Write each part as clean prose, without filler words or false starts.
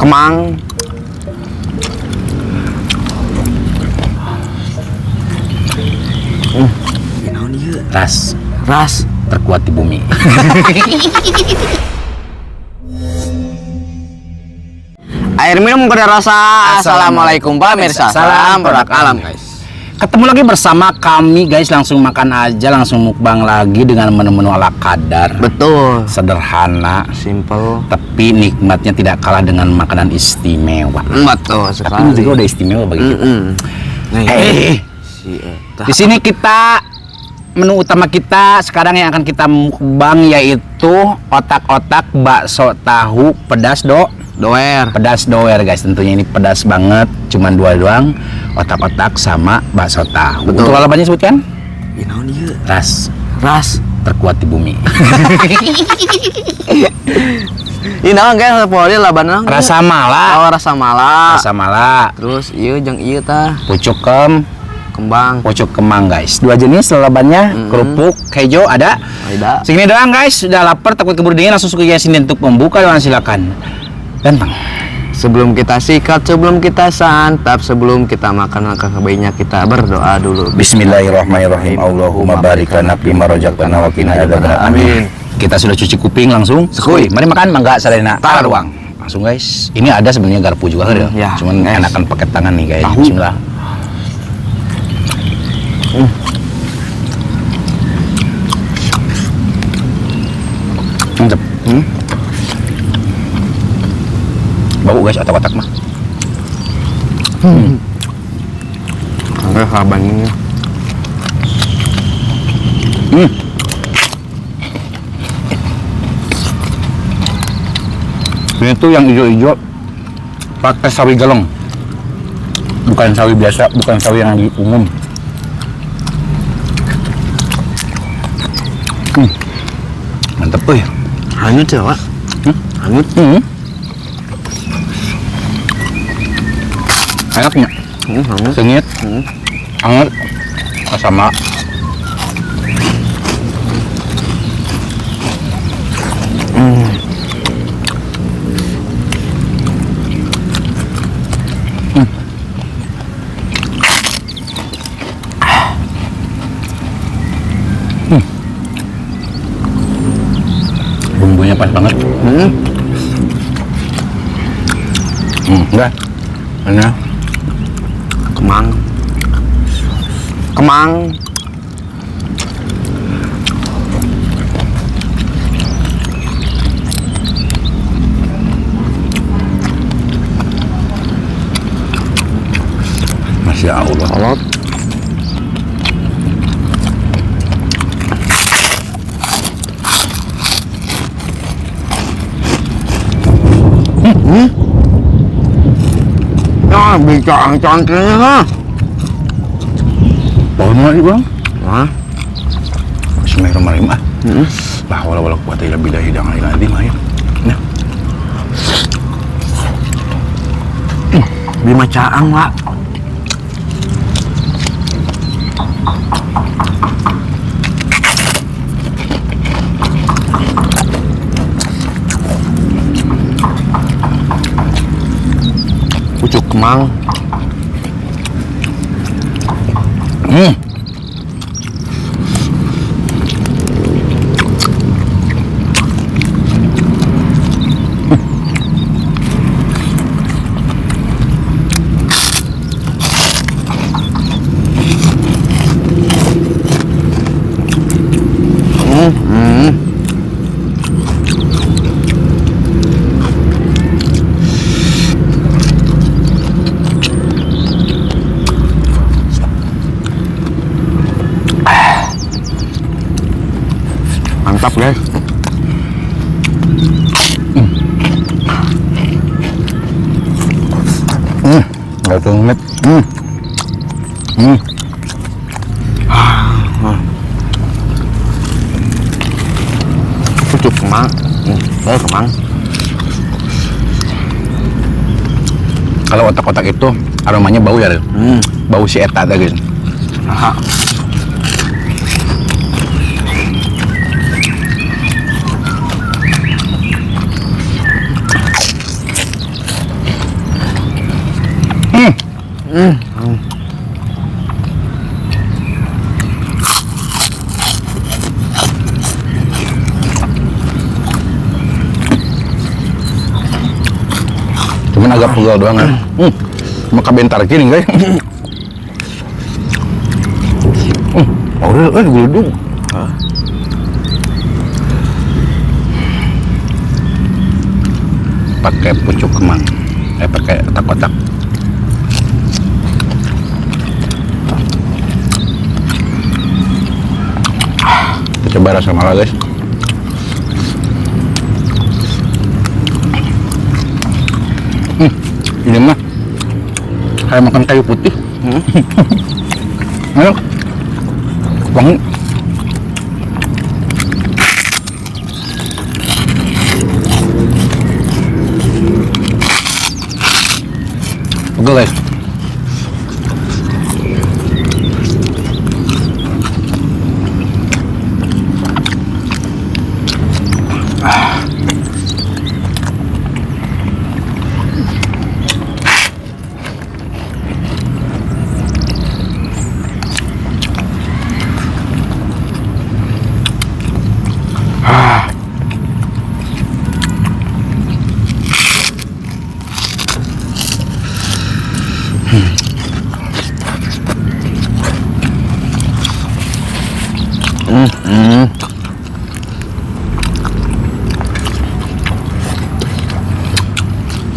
Kemang. Ras terkuat di bumi. Air minum berrasa. Assalamualaikum pemirsa. Salam produk alam guys. Ketemu lagi bersama kami guys, langsung makan aja, langsung mukbang lagi dengan menu-menu ala kadar. Betul. Sederhana, Simple. tapi nikmatnya tidak kalah dengan makanan istimewa. Betul Tapi sekali. ini juga udah istimewa bagi kita. Di sini kita menu utama kita sekarang yang akan kita mukbang yaitu otak-otak bakso tahu pedas doer. pedas doer guys. Tentunya ini pedas banget, cuman dua doang, otak-otak sama bakso tahu. Betul. Untuk lalapannya sebutkan Ras terkuat di bumi. ini naon guys, pokoknya laban Rasa mala, oh, rasa mala. rasa mala, Terus ieu jeung ieu tah pucuk kembang. kemang guys. Dua jenis lalapannya, kerupuk kejo ada. Ada. Segini doang guys, sudah lapar takut keburu dingin, langsung suka Yasin untuk membuka doang, silakan. Ganteng. Sebelum kita sikat, sebelum kita santap, sebelum kita makan, maka sebaiknya kita berdoa dulu. Bismillahirrahmanirrahim. Allahumma barik lana fima razaqtana wa qina adzabannar. Amin. Kita sudah cuci kuping langsung. Sekui. Mari makan, mangga sadayana. Taruh ruang. Langsung guys. Ini ada sebenarnya garpu juga kan ya. Ya. Cuman enakan pakai tangan nih guys. Tahu. Bismillah. Mantap. Bau guys otak-otak mah. Ada saban ini. Ini tuh yang hijau-hijau pakai sawi galong, bukan sawi biasa, bukan sawi yang di umum. Mantep tuh ya. Hanyut ya Pak. Hanyut. Enaknya, Hanyut. sengit, hangat, sama. Bumbunya pas banget. Enggak. Mana? Kemang. Masya Allah. Kolot. Nah, bicara cantiknya ha. Pohon lagi bang. Wah. Bismillahirrahmanirrahim. La haula wala quwata illa billahi al-aliyyil azim. Nah, Bima caang Pak. Pucuk kemang. Mantap guys. nggak tumet. Pucuk kemang. Kemang. Kalau otak-otak itu aromanya bau ya, bau si eta teh guys. Aha. agak pegal doang kan. Maka bentar gini guys. Udah, geludung. Pakai pucuk kemang. Pakai otak-otak. Kita coba rasa malah guys. Ini mah kayak makan kayu putih. Ayo, wangi. Oke guys.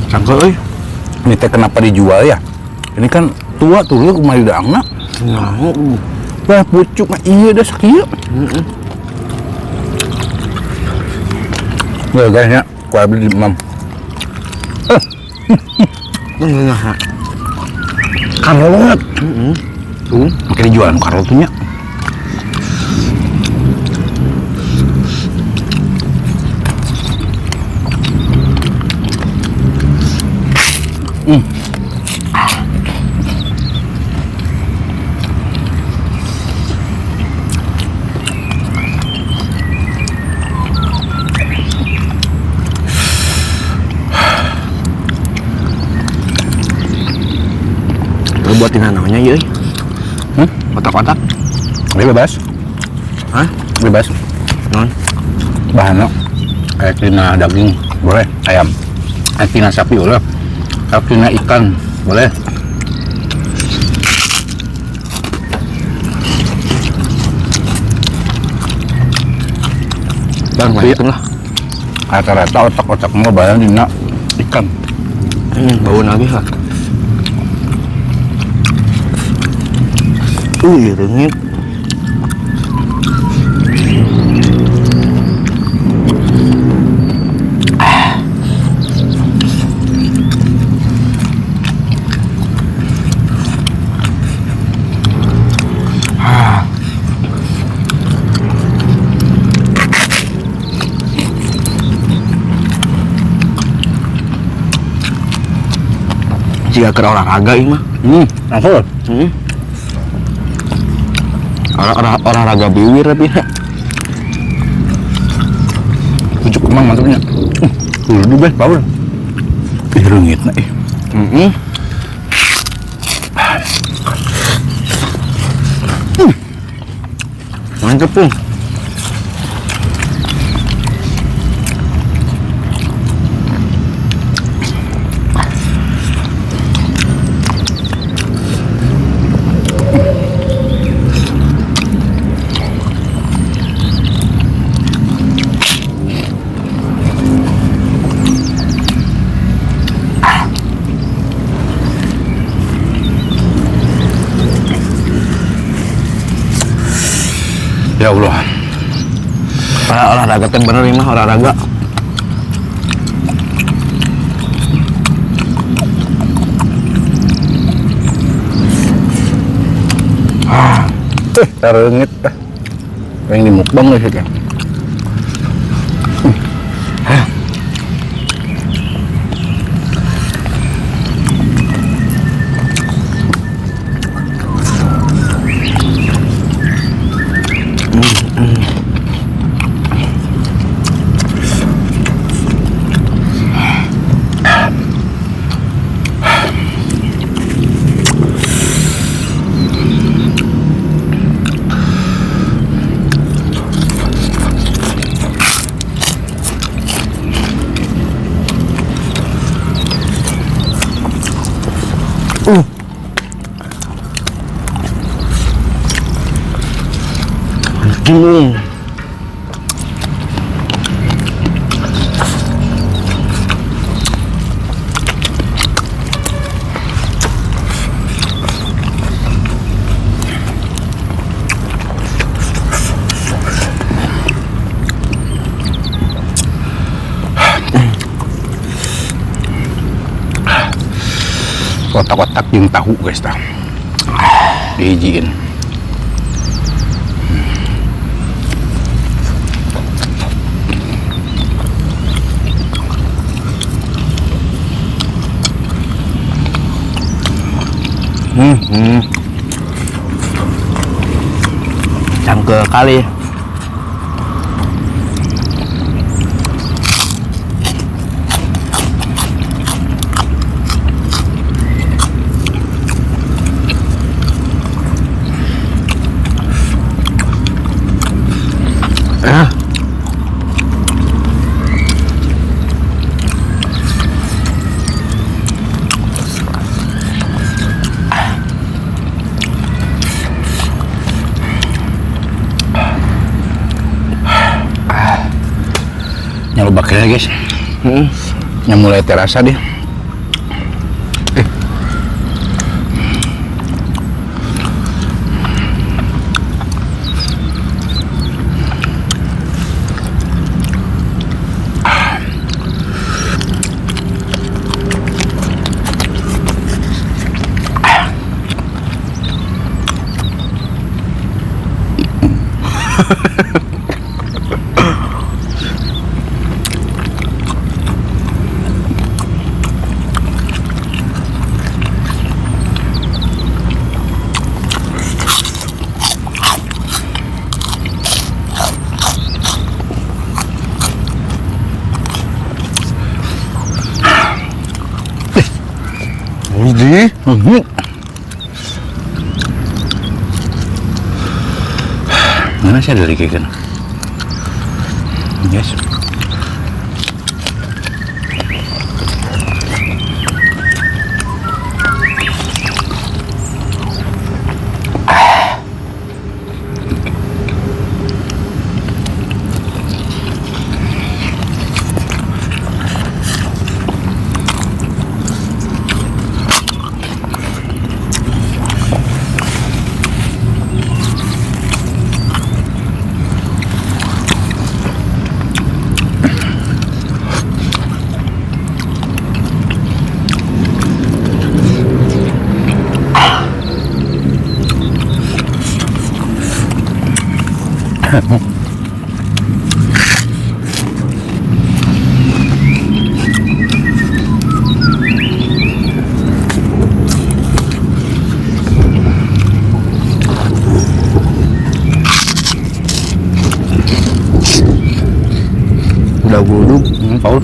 Cangkel euy. Ini teh kenapa dijual ya? Ini kan tua tuh lu kumaha dangna. Nah, Wah, pucuk mah iya dah sakieu. Nggak guys ya, gua beli di Mam. enggak. Karot. Tuh, makin dijualan karot tuh nya. Lu buatin namanya yeuy. Otak-otak. Bebas. Hah? Bebas. Non. Bahannya kayak tina daging boleh, ayam. Kayak tina sapi boleh. Kayak tina ikan boleh. Bang, banyak lah. Rata-rata otak-otak mau bahan dina ikan. Bau lagi lah. Reungit. Jika ke olahraga ini mah. Langsung. Olahraga biwir tapi ya. Pucuk kemang mantapnya. Dulu bes power. Reungit na Mantap tuh. Ya Allah. Olahraga teh bener ini mah olahraga. Reungit. Pengen di mukbang lah sih kan. Hmm. Otak-otak yang tahu guys dah dihijiin. Cangkel kali. Yang bakal guys, yang mulai terasa dia. Widih. Mana sih dari kayak gini? Yes. Udah gulung. Paul.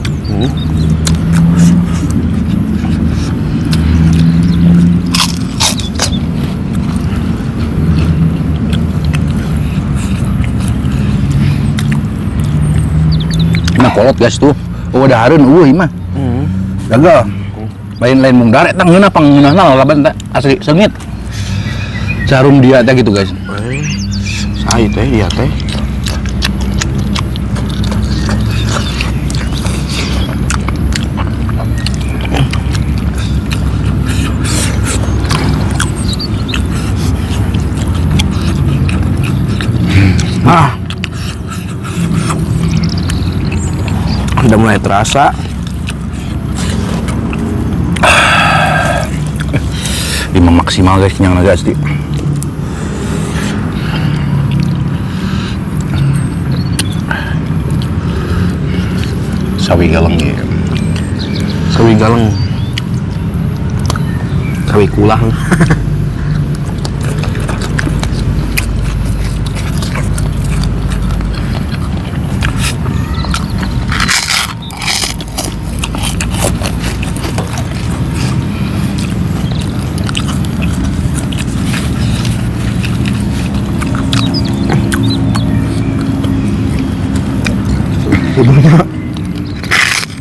Nah kolot guys tuh, udah harun mah. Gagal. Lain-lain mung daret tang ngeunah pangeunahna laban teh asli seungit. Jarum dia teh gitu guys. Sai teh, iya teh. Udah mulai terasa. Lima maksimal guys, kenyang naga asli. Sawi galeng ya. Sawi galeng. Sawi kulang.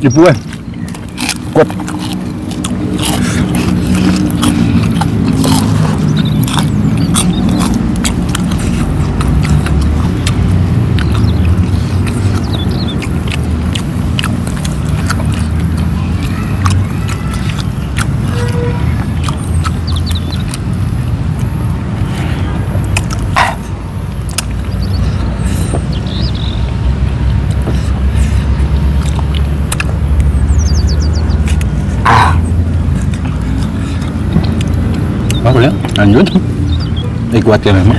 Ibu kop. Lanjut. Kuat ya memang.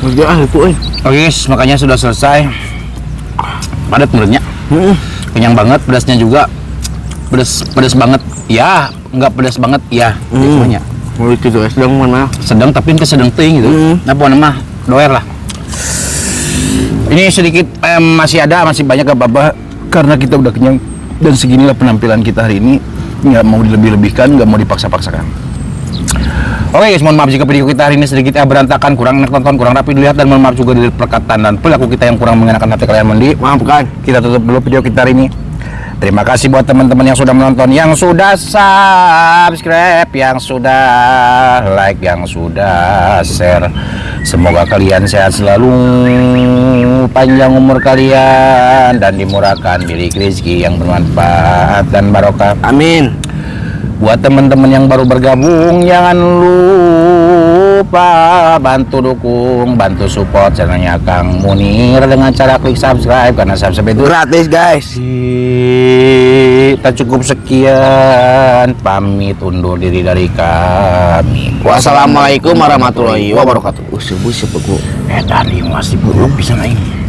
Udah ah itu Oke guys, makanya sudah selesai. Padat mulutnya. Kenyang banget, pedasnya juga. Pedas banget. Ya, enggak pedas banget. Ya, semuanya. mulut itu sedang mana Sedang tapi ente sedang ting gitu. Apa nama? Doer lah. Ini sedikit masih banyak gak apa-apa karena kita udah kenyang dan seginilah penampilan kita hari ini. Nggak mau dilebih-lebihkan, nggak mau dipaksa-paksakan. Oke guys, mohon maaf jika video kita hari ini sedikit berantakan, kurang enak tonton, kurang rapi dilihat, dan mohon maaf juga dari perkataan dan perilaku kita yang kurang mengenakan hati kalian mandi. maafkan. Kita tutup dulu video kita hari ini. Terima kasih buat teman-teman yang sudah menonton, yang sudah subscribe, yang sudah like, yang sudah share. Semoga kalian sehat selalu, panjang umur kalian, dan dimurahkan bilik rezeki yang bermanfaat dan barokah. Amin. Buat teman-teman yang baru bergabung, jangan lupa bantu dukung, bantu support channelnya Kang Munir dengan cara klik subscribe, karena subscribe itu Gratis guys. kita cukup sekian, pamit undur diri dari kami. Wassalamualaikum warahmatullahi wabarakatuh. Usah aku. Tadi masih belum bisa naik.